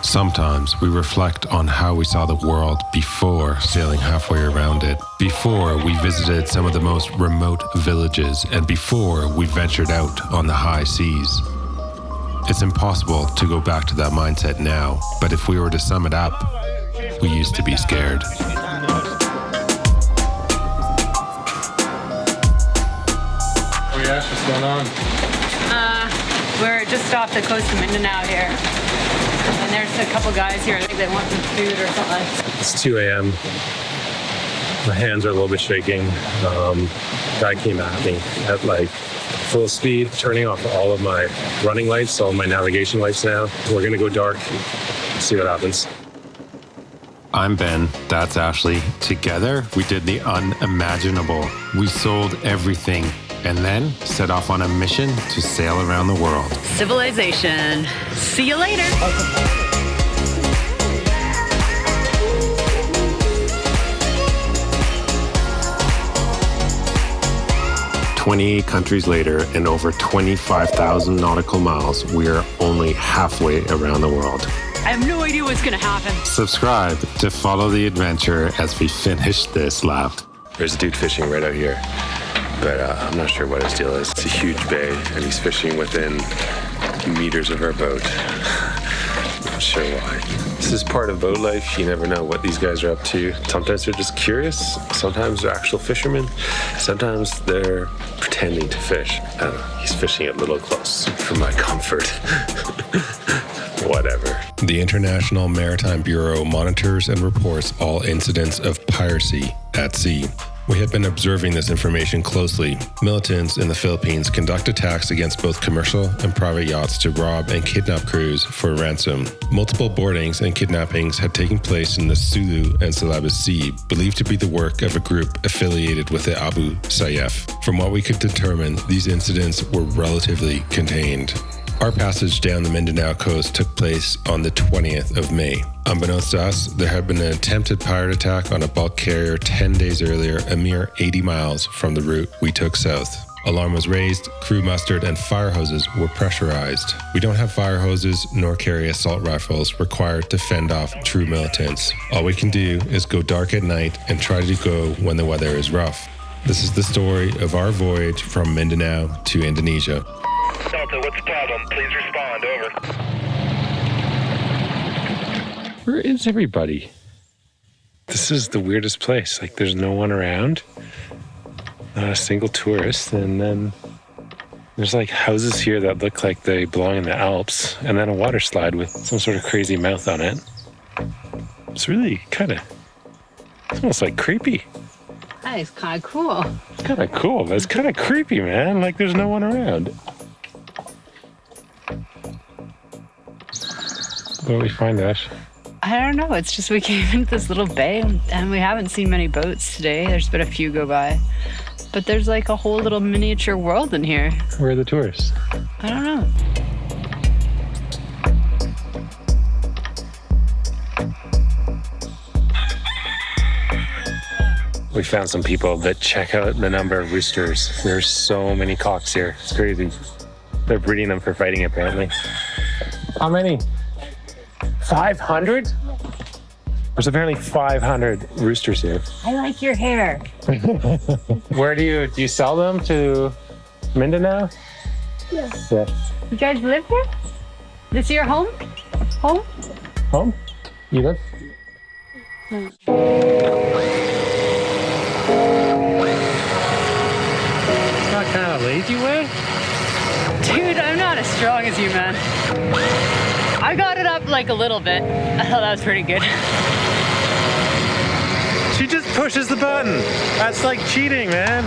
Sometimes we reflect on how we saw the world before sailing halfway around it, before we visited some of the most remote villages, and before we ventured out on the high seas. It's impossible to go back to that mindset now, but if we were to sum it up, we used to be scared. Oh yeah, what's going on? We're just off the coast of Mindanao here. And there's a couple guys here, I think they want some food or something. It's 2 a.m. My hands are a little bit shaking. Guy came at me at like full speed, turning off all of my running lights, all my navigation lights now. We're gonna go dark, see what happens. I'm Ben, that's Ashley. Together, we did the unimaginable. We sold everything and then set off on a mission to sail around the world. Civilization. See you later. 28 countries later and over 25,000 nautical miles, we are only halfway around the world. I have no idea what's gonna happen. Subscribe to follow the adventure as we finish this lap. There's a dude fishing right out here, but I'm not sure what his deal is. It's a huge bay, and he's fishing within meters of our boat. Not sure why. This is part of boat life. You never know what these guys are up to. Sometimes they're just curious. Sometimes they're actual fishermen. Sometimes they're pretending to fish. I don't know. He's fishing a little close for my comfort. Whatever. The International Maritime Bureau monitors and reports all incidents of piracy at sea. We have been observing this information closely. Militants in the Philippines conduct attacks against both commercial and private yachts to rob and kidnap crews for ransom. Multiple boardings and kidnappings had taken place in the Sulu and Celebes Sea, believed to be the work of a group affiliated with the Abu Sayyaf. From what we could determine, these incidents were relatively contained. Our passage down the Mindanao coast took place on the 20th of May. Unbeknownst to us, there had been an attempted pirate attack on a bulk carrier 10 days earlier, a mere 80 miles from the route we took south. Alarm was raised, crew mustered, and fire hoses were pressurized. We don't have fire hoses nor carry assault rifles required to fend off true militants. All we can do is go dark at night and try to go when the weather is rough. This is the story of our voyage from Mindanao to Indonesia. Delta, what's the problem? Please respond, over. Where is everybody? This is the weirdest place. Like, there's no one around. Not a single tourist. And then there's like houses here that look like they belong in the Alps. And then a water slide with some sort of crazy mouth on it. It's really it's almost like creepy. That is kind of cool. It's kind of cool, but it's kind of creepy, man. Like, there's no one around. What do we find, Ash? I don't know. It's just we came into this little bay and we haven't seen many boats today. There's been a few go by. But there's like a whole little miniature world in here. Where are the tourists? I don't know. We found some people that check out the number of roosters. There's so many cocks here. It's crazy. They're breeding them for fighting, apparently. How many? 500? There's apparently 500 roosters here. I like your hair. Where do you sell them to Mindanao? Yes. Yeah. You guys live here? This is your home? Home? Home? You live? Not kind of lazy way? Dude, I'm not as strong as you, man. I got it up like a little bit. I thought that was pretty good. She just pushes the button. That's like cheating, man.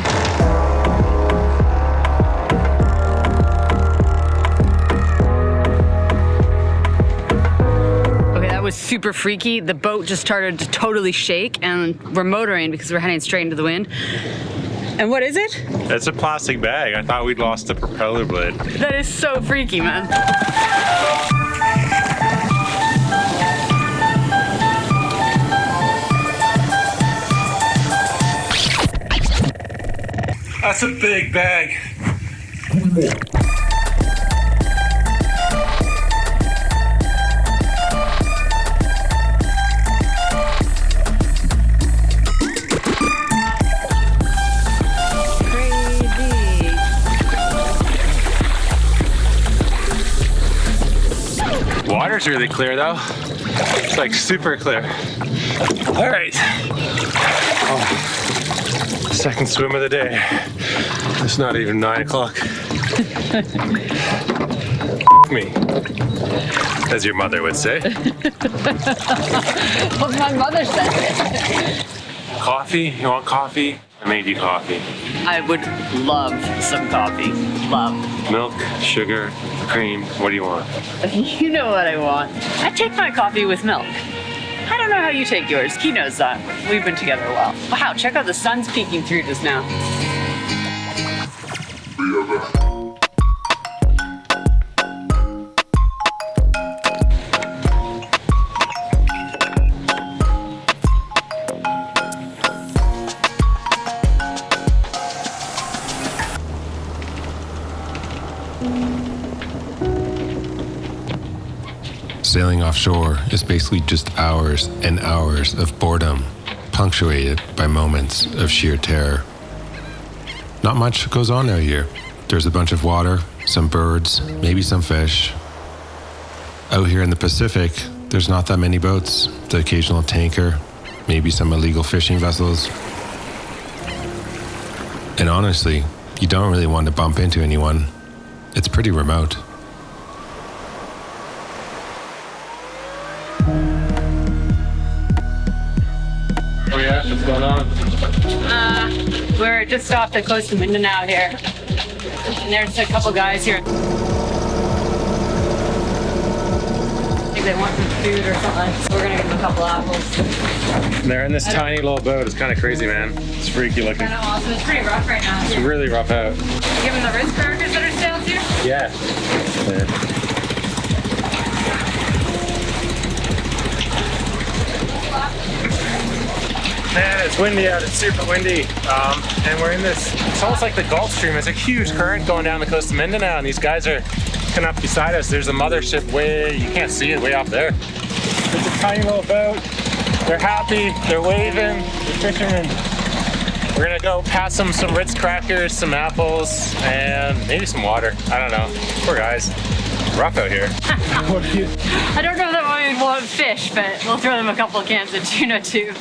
Okay, that was super freaky. The boat just started to totally shake and we're motoring because we're heading straight into the wind. And what is it? It's a plastic bag. I thought we'd lost the propeller blade. That is so freaky, man. That's a big bag. Water's really clear though. It's like super clear. All right. Oh, second swim of the day. It's not even 9 o'clock. Me, as your mother would say. Well, my mother said it. Coffee? You want coffee? I made you coffee. I would love some coffee. Love. Milk, sugar, cream. What do you want? You know what I want. I take my coffee with milk. I don't know how you take yours. He knows that. We've been together a while. Wow, check out the sun's peeking through just now. Sailing offshore is basically just hours and hours of boredom, punctuated by moments of sheer terror. Not much goes on out here. There's a bunch of water, some birds, maybe some fish. Out here in the Pacific, there's not that many boats, the occasional tanker, maybe some illegal fishing vessels. And honestly, you don't really want to bump into anyone. It's pretty remote. Oh yeah, what's going on? We're just off the coast of Mindanao here. And there's a couple guys here. I think they want some food or something. So we're gonna give them a couple apples. They're in this tiny little boat. It's kind of crazy, man. It's freaky looking. Kind of awesome. It's pretty rough right now. It's really rough out. You give them the Ritz crackers that are stale too? Yeah. Man, it's windy out. It's super windy. And we're in this, it's almost like the Gulf Stream. It's a huge current going down the coast of Mindanao, and these guys are coming up beside us. There's a mothership way, you can't see it, way up there. It's a tiny little boat. They're happy, they're waving, they're fishermen. We're gonna go pass them some Ritz crackers, some apples, and maybe some water. I don't know. Poor guys. Rough out here. What do you? I don't know that we would want fish, but we'll throw them a couple of cans of tuna too.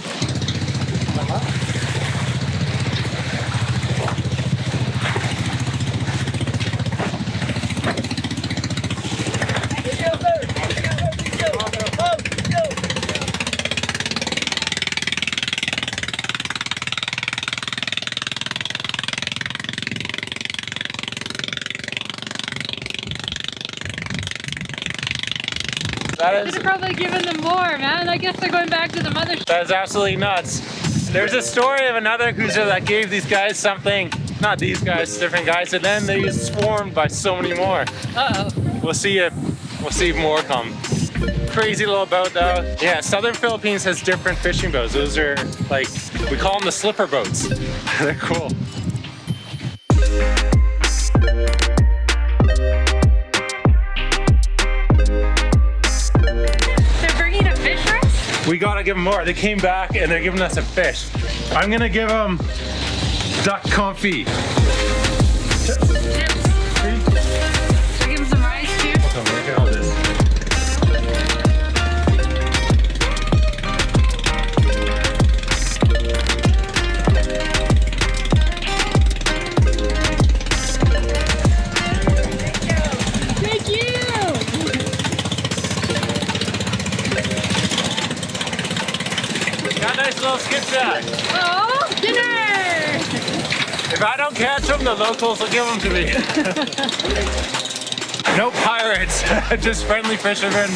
That Should have probably given them more, man. I guess they're going back to the mothership. That is absolutely nuts. There's a story of another cruiser that gave these guys something, not these guys, different guys, and then they swarmed by so many more. Uh-oh. We'll see if more come. Crazy little boat though. Yeah, Southern Philippines has different fishing boats. Those are like, we call them the slipper boats. They're cool. We gotta give them more. They came back and they're giving us a fish. I'm gonna give them duck confit. Should I give them some rice too? Come, look at all this. Thank you! Got a nice little skipjack. Oh, dinner! If I don't catch them, the locals will give them to me. No pirates, just friendly fishermen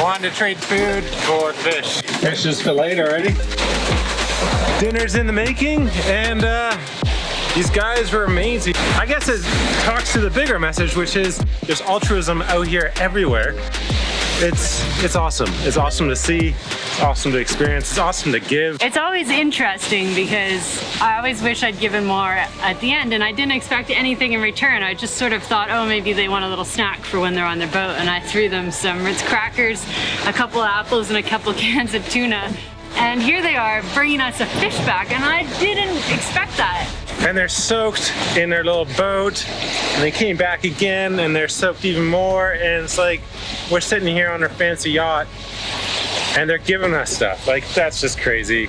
wanting to trade food for fish. Fish is filleted already. Dinner's in the making, and these guys were amazing. I guess it talks to the bigger message, which is there's altruism out here everywhere. It's awesome. It's awesome to see. It's awesome to experience. It's awesome to give. It's always interesting because I always wish I'd given more at the end, and I didn't expect anything in return. I just sort of thought, oh, maybe they want a little snack for when they're on their boat, and I threw them some Ritz crackers, a couple of apples, and a couple cans of tuna. And here they are bringing us a fish back, and I didn't expect that. and they're soaked in their little boat, and they came back again and they're soaked even more, and it's like we're sitting here on our fancy yacht and they're giving us stuff. Like, that's just crazy.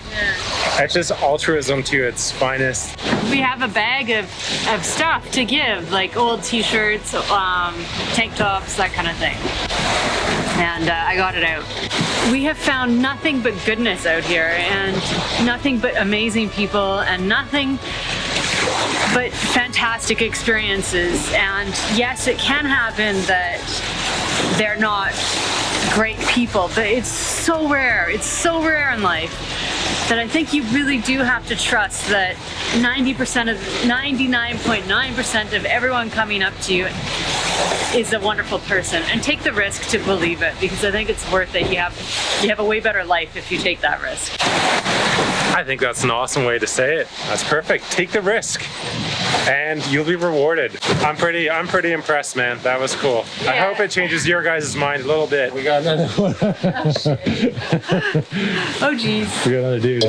That's just altruism to its finest. We have a bag of stuff to give, like old t-shirts, tank tops, that kind of thing. And I got it out. We have found nothing but goodness out here, and nothing but amazing people, and nothing but fantastic experiences. And yes, it can happen that they're not great people, but it's so rare. It's so rare in life that I think you really do have to trust that 99.9% of everyone coming up to you is a wonderful person, and take the risk to believe it, because I think it's worth it. You have a way better life if you take that risk. I think that's an awesome way to say it. That's perfect. Take the risk and you'll be rewarded. I'm pretty impressed, man. That was cool. Yeah. I hope it changes your guys' mind a little bit. We got another one. Oh geez. We got another dude.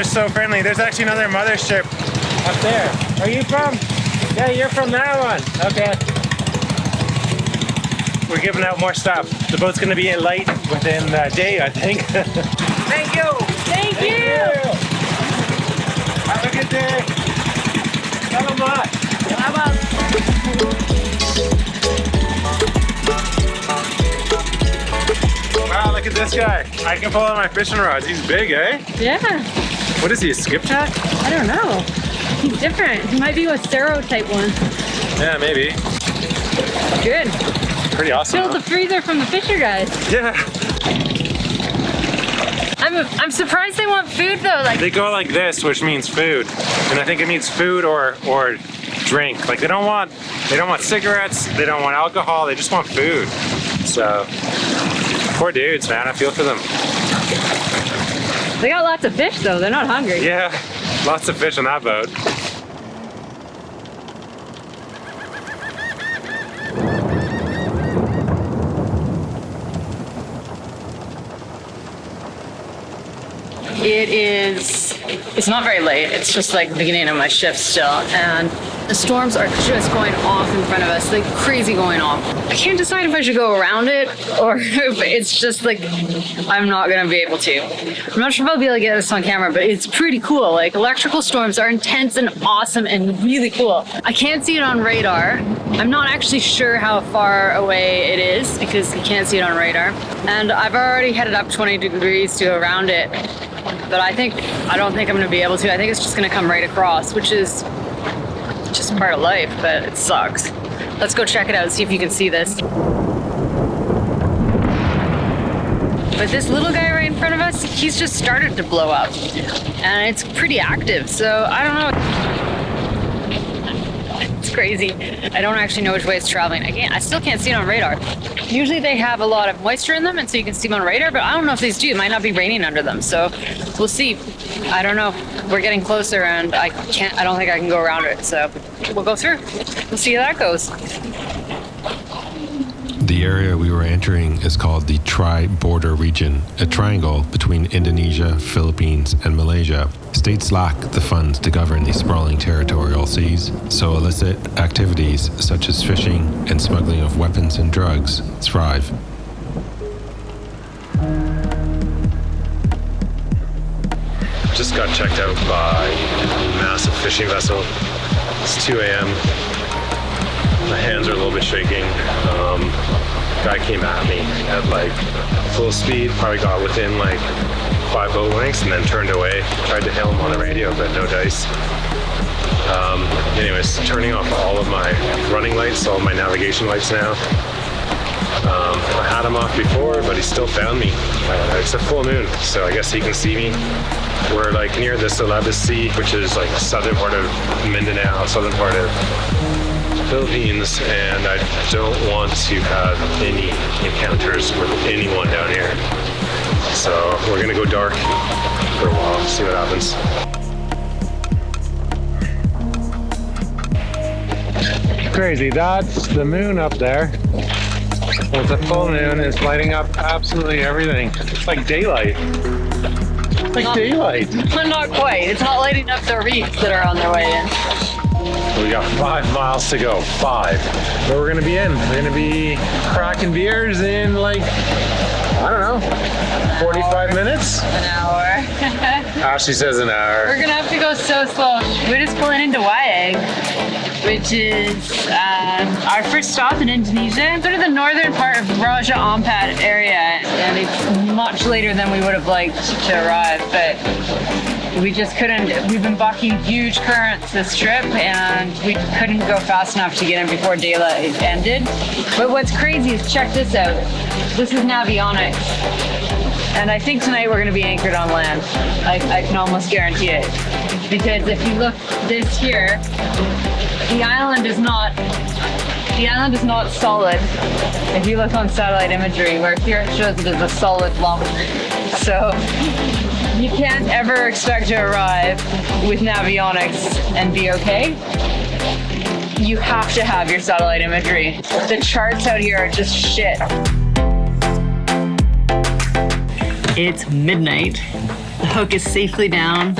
So friendly. There's actually another mothership up there. Where are you from? Yeah, you're from that one. Okay. We're giving out more stuff. The boat's going to be in light within a day, I think. Thank you. Thank you. Have a good day. Salamat. Wow, look at this guy. I can pull out my fishing rods. He's big, eh? Yeah. What is he, a skipjack? I don't know. He's different. He might be a Cerro type one. Yeah, maybe. Good. Pretty awesome. Filled the freezer from the Fisher guys. Yeah. I'm surprised they want food though. Like, they go like this, which means food, and I think it means food or drink. Like they don't want cigarettes. They don't want alcohol. They just want food. So poor dudes, man. I feel for them. They got lots of fish though, they're not hungry. Yeah, lots of fish on that boat. It's not very late, it's just like the beginning of my shift still, and the storms are just going off in front of us, like crazy going off. I can't decide if I should go around it or if it's just like I'm not gonna be able to. I'm not sure if I'll be able to get this on camera, but it's pretty cool. Like, electrical storms are intense and awesome and really cool. I can't see it on radar. I'm not actually sure how far away it is because you can't see it on radar. And I've already headed up 20 degrees to go around it. But I don't think I'm gonna be able to. I think it's just gonna come right across, which is just part of life, but it sucks. Let's go check it out and see if you can see this. But this little guy right in front of us, he's just started to blow up. And it's pretty active, so I don't know. It's crazy. I don't actually know which way it's traveling. I still can't see it on radar. Usually they have a lot of moisture in them, and so you can see them on radar, but I don't know if these do. It might not be raining under them, so we'll see. I don't know. We're getting closer, and I don't think I can go around it, so we'll go through. We'll see how that goes. The area we were entering is called the Tri-Border Region, a triangle between Indonesia, Philippines, and Malaysia. States lack the funds to govern these sprawling territorial seas, so illicit activities such as fishing and smuggling of weapons and drugs thrive. just got checked out by a massive fishing vessel. It's 2 a.m. My hands are a little bit shaking. Guy came at me at like full speed, probably got within like 5 boat lengths and then turned away. Tried to hail him on the radio, but no dice. Anyways, turning off all of my running lights, all of my navigation lights now. I had him off before, but he still found me. It's a full moon, so I guess he can see me. We're like near the Celebes Sea, which is like the southern part of Mindanao, southern part of Philippines, and I don't want to have any encounters with anyone down here. So we're gonna go dark for a while, see what happens. Crazy, that's the moon up there. Well, it's a full moon, it's lighting up absolutely everything. It's like daylight. It's like daylight. Not quite. It's not lighting up the reefs that are on their way in. We got 5 miles to go, 5. Where we're gonna be in? We're gonna be cracking beers in like, I don't know, 45 minutes? An hour. Ashley says an hour. We're gonna have to go so slow. We're just pulling into Wayang, which is our first stop in Indonesia. Sort of the northern part of Raja Ampat area, and it's much later than we would have liked to arrive, but we just couldn't. We've been bucking huge currents this trip, and we couldn't go fast enough to get in before daylight ended. But what's crazy is, check this out. This is Navionics, and I think tonight we're going to be anchored on land. I can almost guarantee it, because if you look this here, the island is not solid. If you look on satellite imagery, where here it shows it as a solid lump. So you can't ever expect to arrive with Navionics and be okay. You have to have your satellite imagery. The charts out here are just shit. It's midnight. The hook is safely down.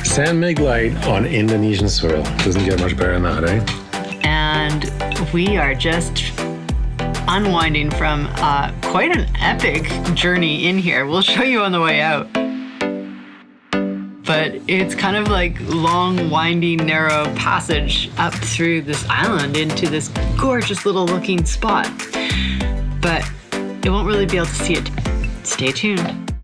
San Mig light on Indonesian soil. Doesn't get much better than that, eh? And we are just unwinding from quite an epic journey in here. We'll show you on the way out. But it's kind of like long, winding, narrow passage up through this island into this gorgeous little looking spot. But it won't really be able to see it. Stay tuned.